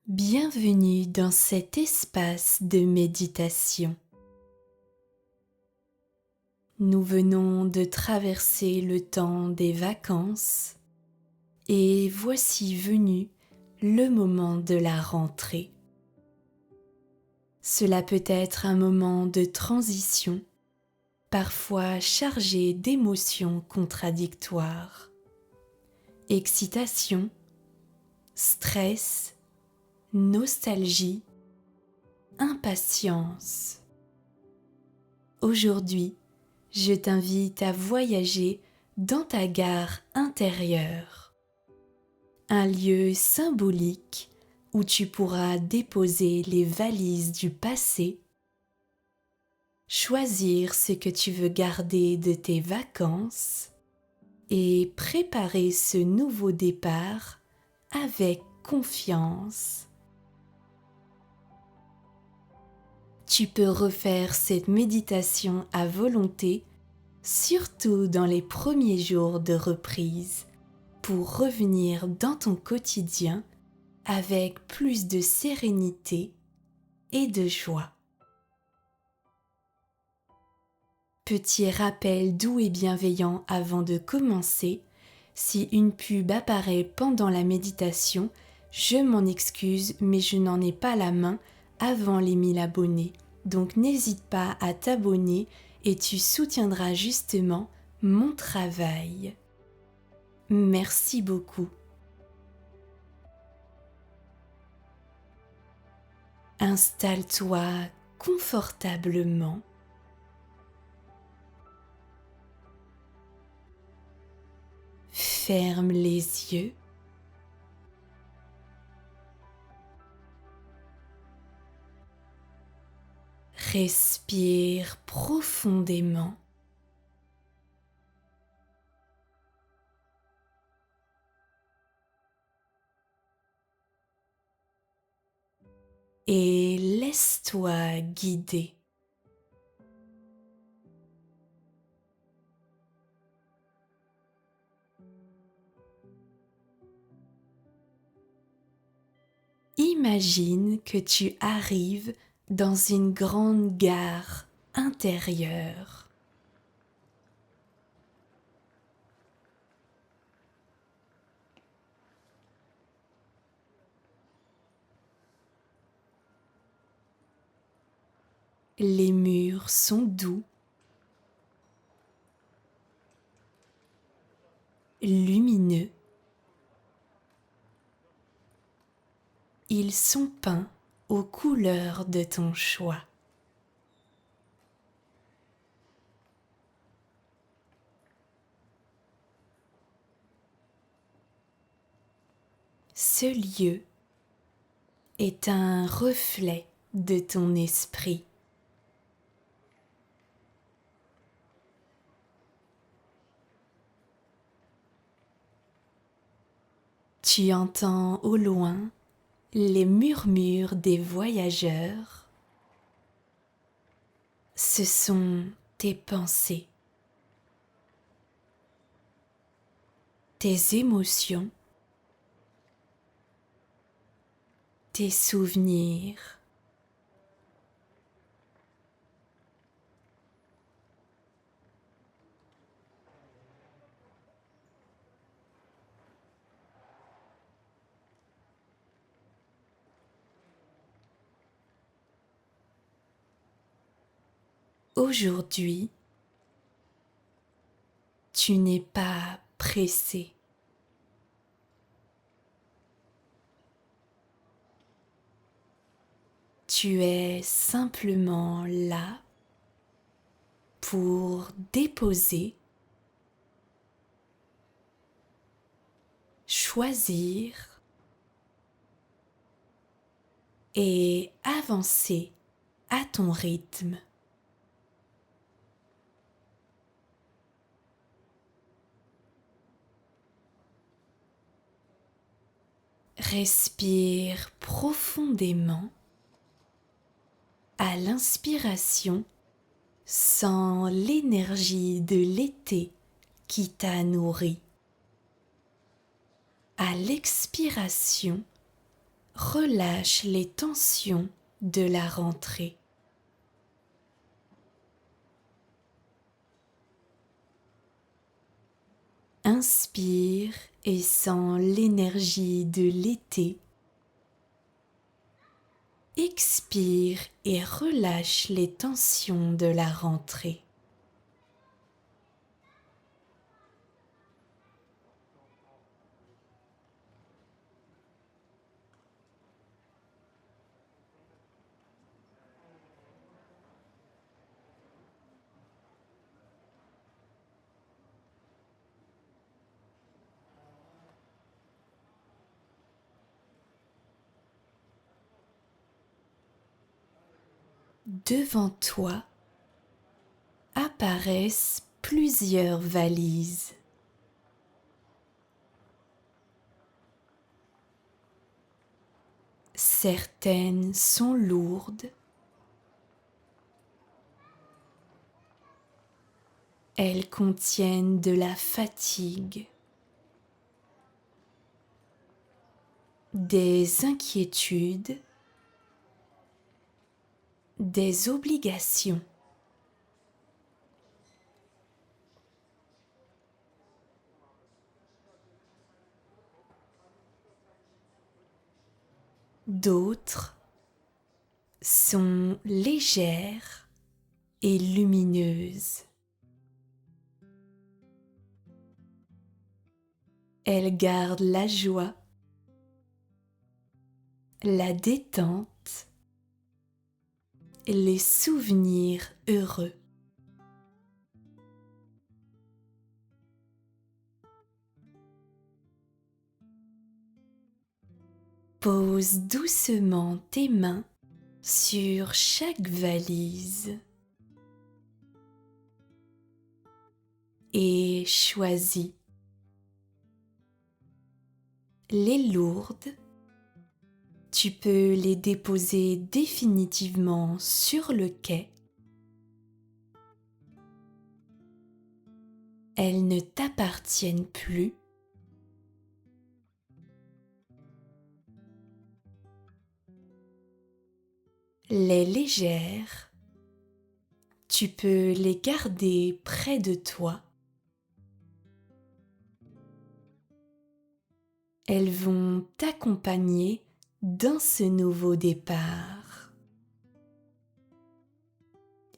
Bienvenue dans cet espace de méditation. Nous venons de traverser le temps des vacances et voici venu le moment de la rentrée. Cela peut être un moment de transition, parfois chargé d'émotions contradictoires. Excitation, stress, nostalgie, impatience. Aujourd'hui, je t'invite à voyager dans ta gare intérieure, un lieu symbolique où tu pourras déposer les valises du passé, choisir ce que tu veux garder de tes vacances et préparer ce nouveau départ avec confiance. Tu peux refaire cette méditation à volonté, surtout dans les premiers jours de reprise, pour revenir dans ton quotidien avec plus de sérénité et de joie. Petit rappel doux et bienveillant avant de commencer, si une pub apparaît pendant la méditation, je m'en excuse mais je n'en ai pas la main avant les 1000 abonnés. Donc n'hésite pas à t'abonner et tu soutiendras justement mon travail. Merci beaucoup. Installe-toi confortablement. Ferme les yeux. Respire profondément. Et laisse-toi guider. Imagine que tu arrives dans une grande gare intérieure. Les murs sont doux, lumineux. Ils sont peints aux couleurs de ton choix. Ce lieu est un reflet de ton esprit. Tu entends au loin les murmures des voyageurs. Ce sont tes pensées, tes émotions, tes souvenirs. Aujourd'hui, tu n'es pas pressé. Tu es simplement là pour déposer, choisir et avancer à ton rythme. Respire profondément. À l'inspiration, sens l'énergie de l'été qui t'a nourri. À l'expiration, relâche les tensions de la rentrée. Inspire et sens l'énergie de l'été. Expire et relâche les tensions de la rentrée. Devant toi apparaissent plusieurs valises. Certaines sont lourdes. Elles contiennent de la fatigue, des inquiétudes, des obligations. D'autres sont légères et lumineuses. Elles gardent la joie, la détente, les souvenirs heureux. Pose doucement tes mains sur chaque valise et choisis les lourdes. Tu peux les déposer définitivement sur le quai. Elles ne t'appartiennent plus. Les légères, tu peux les garder près de toi. Elles vont t'accompagner dans ce nouveau départ.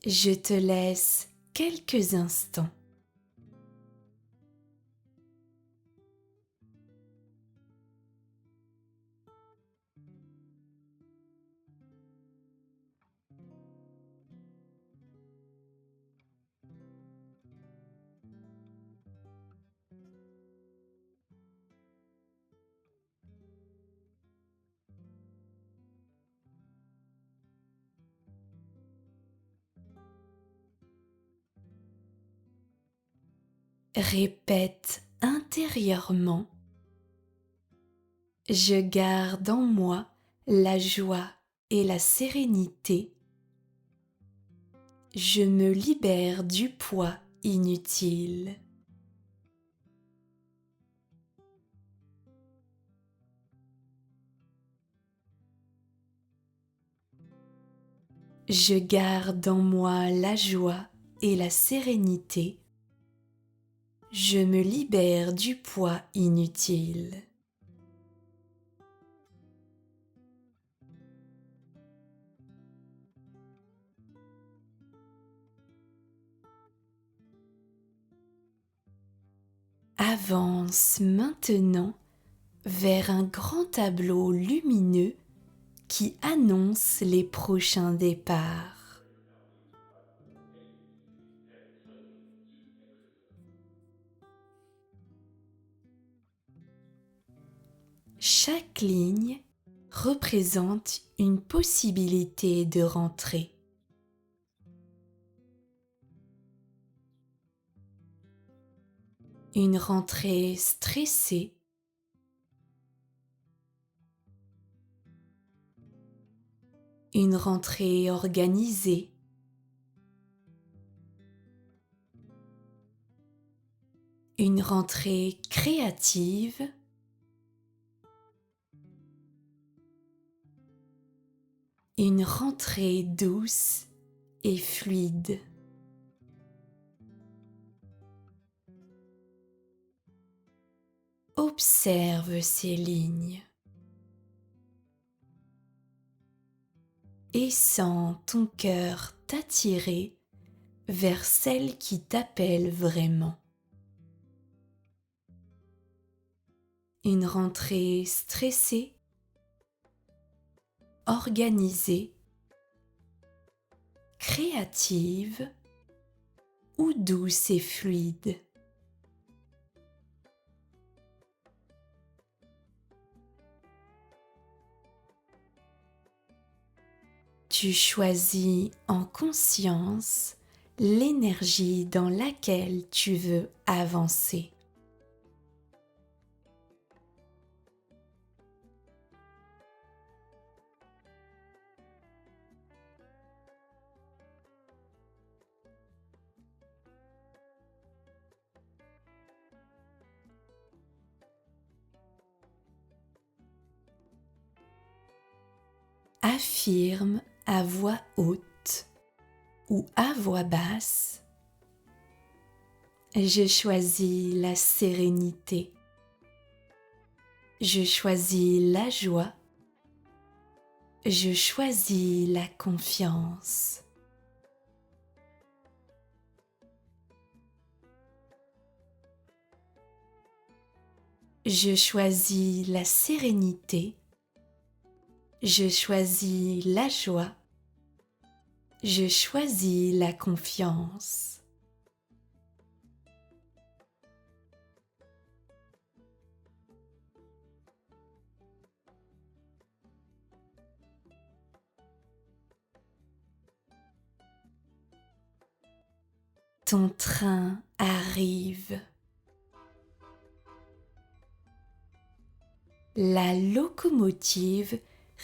Je te laisse quelques instants. Répète intérieurement: je garde en moi la joie et la sérénité. Je me libère du poids inutile. Je garde en moi la joie et la sérénité. Je me libère du poids inutile. Avance maintenant vers un grand tableau lumineux qui annonce les prochains départs. Chaque ligne représente une possibilité de rentrée. Une rentrée stressée, une rentrée organisée, une rentrée créative, Une rentrée douce et fluide. Observe ces lignes et sens ton cœur t'attirer vers celle qui t'appelle vraiment. Une rentrée stressée, organisée, créative ou douce et fluide. Tu choisis en conscience l'énergie dans laquelle tu veux avancer. Affirme à voix haute ou à voix basse: je choisis la sérénité, je choisis la joie, je choisis la confiance. Je choisis la sérénité, je choisis la joie, je choisis la confiance. Ton train arrive. La locomotive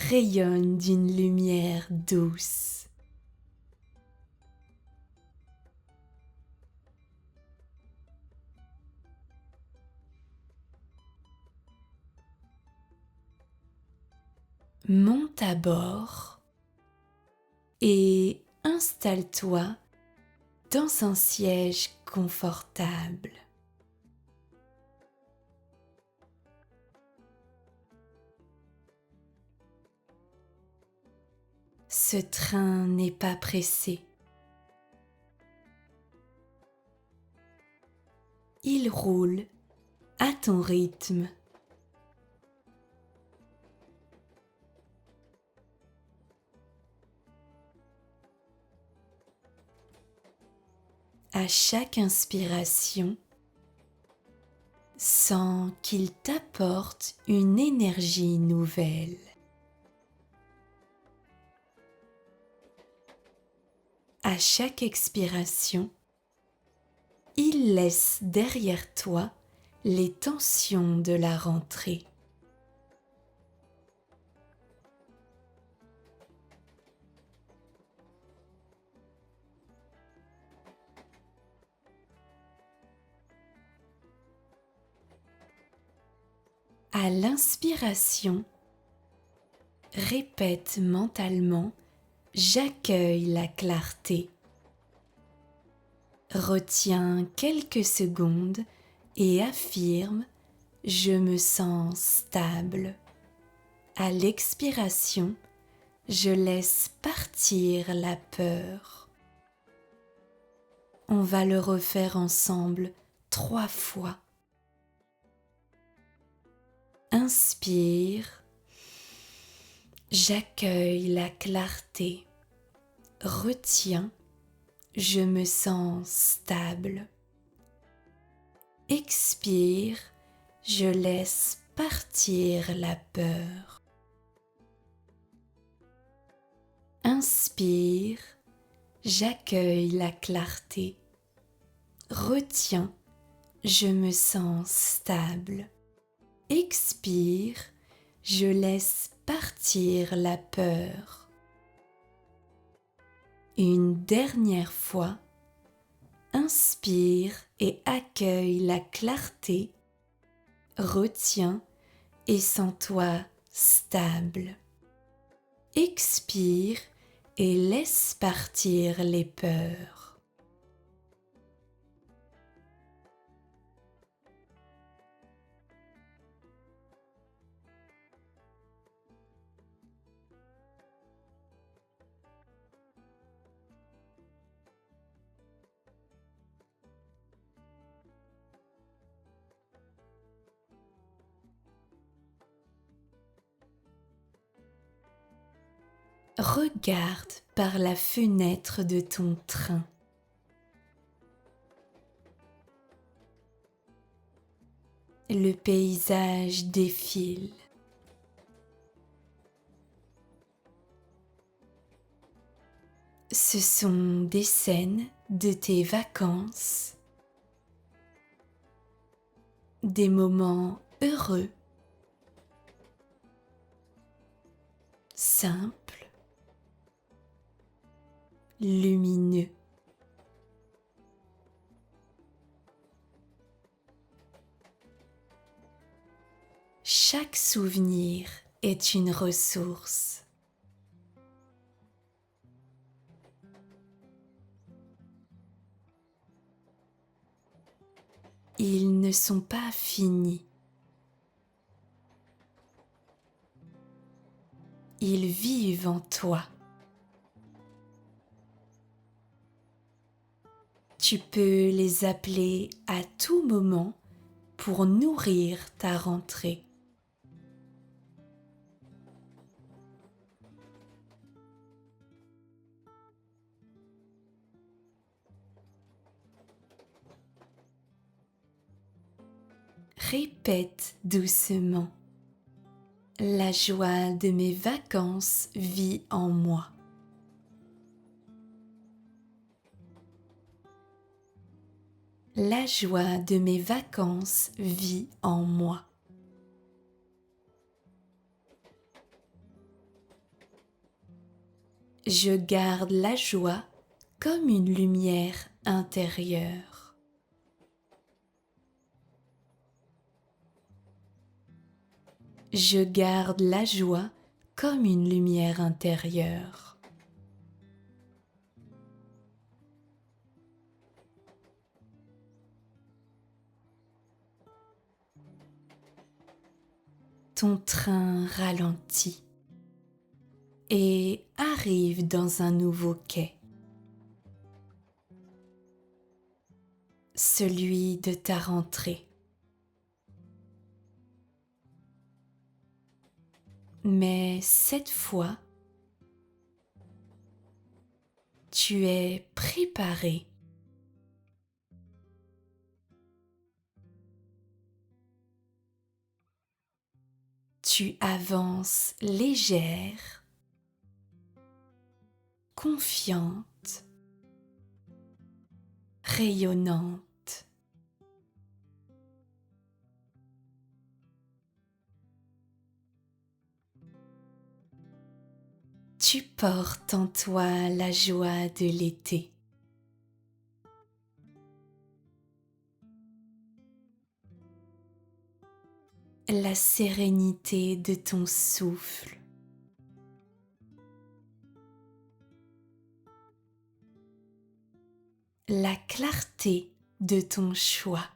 rayonne d'une lumière douce. Monte à bord et installe-toi dans un siège confortable. Ce train n'est pas pressé. Il roule à ton rythme. À chaque inspiration, sens qu'il t'apporte une énergie nouvelle. À chaque expiration, il laisse derrière toi les tensions de la rentrée. À l'inspiration, répète mentalement: j'accueille la clarté. Retiens quelques secondes et affirme: je me sens stable. À l'expiration, je laisse partir la peur. On va le refaire ensemble 3 fois. Inspire, j'accueille la clarté. Retiens, je me sens stable. Expire, je laisse partir la peur. Inspire, j'accueille la clarté. Retiens, je me sens stable. Expire, je laisse partir la peur. Une dernière fois, inspire et accueille la clarté. Retiens et sens-toi stable. Expire et laisse partir les peurs. Regarde par la fenêtre de ton train. Le paysage défile. Ce sont des scènes de tes vacances, des moments heureux, simples, lumineux. Chaque souvenir est une ressource. Ils ne sont pas finis. Ils vivent en toi. Tu peux les appeler à tout moment pour nourrir ta rentrée. Répète doucement. La joie de mes vacances vit en moi. La joie de mes vacances vit en moi. Je garde la joie comme une lumière intérieure. Je garde la joie comme une lumière intérieure. Ton train ralentit et arrive dans un nouveau quai. Celui de ta rentrée. Mais cette fois, tu es préparé. Tu avances légère, confiante, rayonnante. Tu portes en toi la joie de l'été. La sérénité de ton souffle. La clarté de ton choix.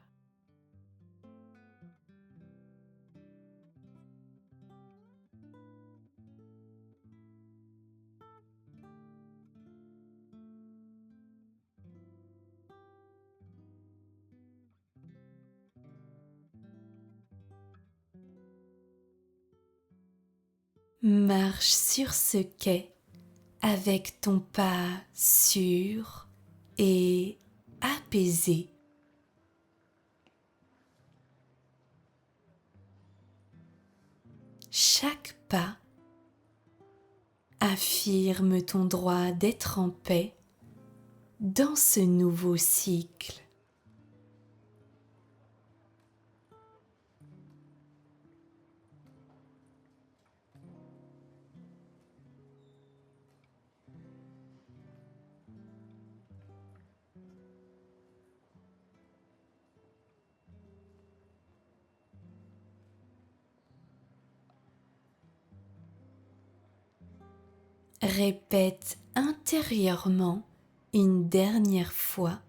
Marche sur ce quai avec ton pas sûr et apaisé. Chaque pas affirme ton droit d'être en paix dans ce nouveau cycle. Répète intérieurement une dernière fois.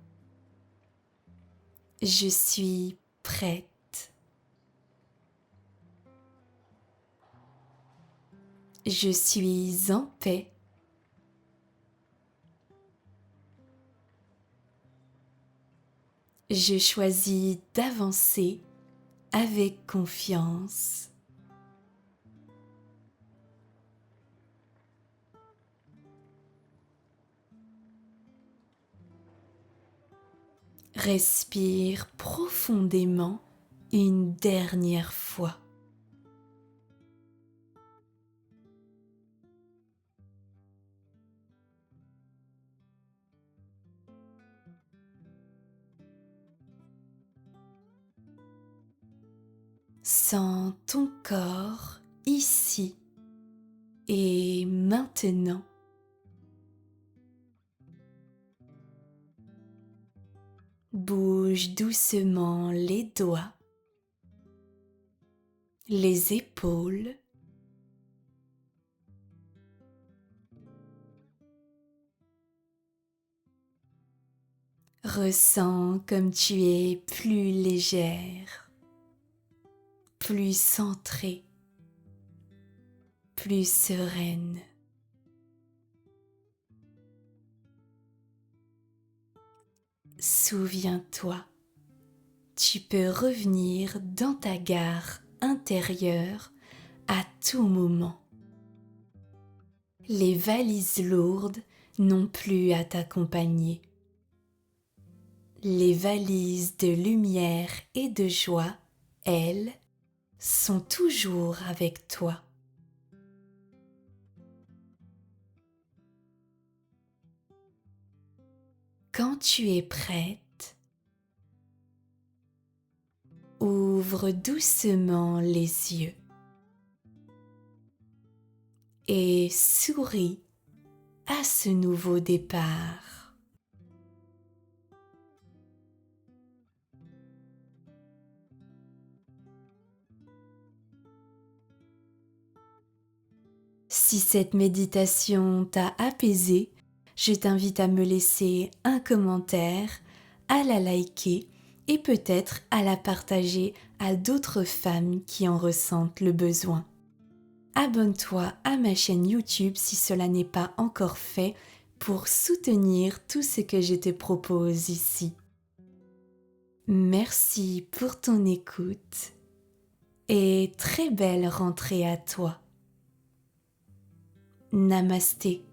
Je suis prête. Je suis en paix. Je choisis d'avancer avec confiance. Respire profondément une dernière fois. Sens ton corps ici et maintenant. Bouge doucement les doigts, les épaules, ressens comme tu es plus légère, plus centrée, plus sereine. Souviens-toi, tu peux revenir dans ta gare intérieure à tout moment. Les valises lourdes n'ont plus à t'accompagner. Les valises de lumière et de joie, elles, sont toujours avec toi. Quand tu es prête, ouvre doucement les yeux et souris à ce nouveau départ. Si cette méditation t'a apaisé, je t'invite à me laisser un commentaire, à la liker et peut-être à la partager à d'autres femmes qui en ressentent le besoin. Abonne-toi à ma chaîne YouTube si cela n'est pas encore fait pour soutenir tout ce que je te propose ici. Merci pour ton écoute et très belle rentrée à toi. Namasté.